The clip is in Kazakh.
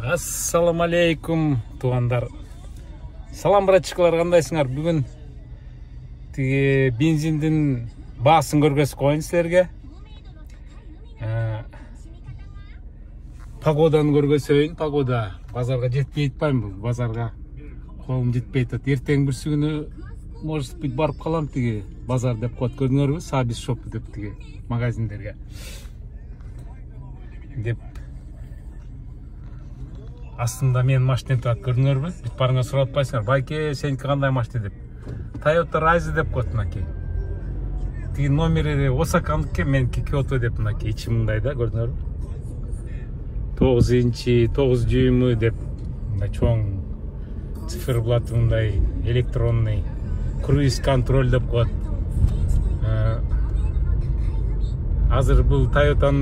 Ассаламу алейкум туугандар. Салам братчикалар, кандайсыңар? Бүгүн тиги бензиндин баасын көргөзүп коеюн силерге. Погоданы көргөзөйүн. Погода базарга жетпей атпайм, бул базарга колум жетпей атат. Эртең бирси күнү может быть барып калам тиги базар деп коет, көрдүңөрбү? Сабис шоп деп тиги магазиндерге деп. Астында менин машинем турат, көрдүңөрбү? Бүт барыңар сурап атпайсыңар, байке сеники кандай машина деп. Toyota Rise деп коет мынакей. Тиги номери Осакандыкы, меники Kyoto деп мынакей. Ичи мындай да, көрдүңөрбү? 9 инчи, 9 дюймы деп мындай чоң циферблаты, мындай электронный круиз контроль деп коет. Азыр бул Toyota'nын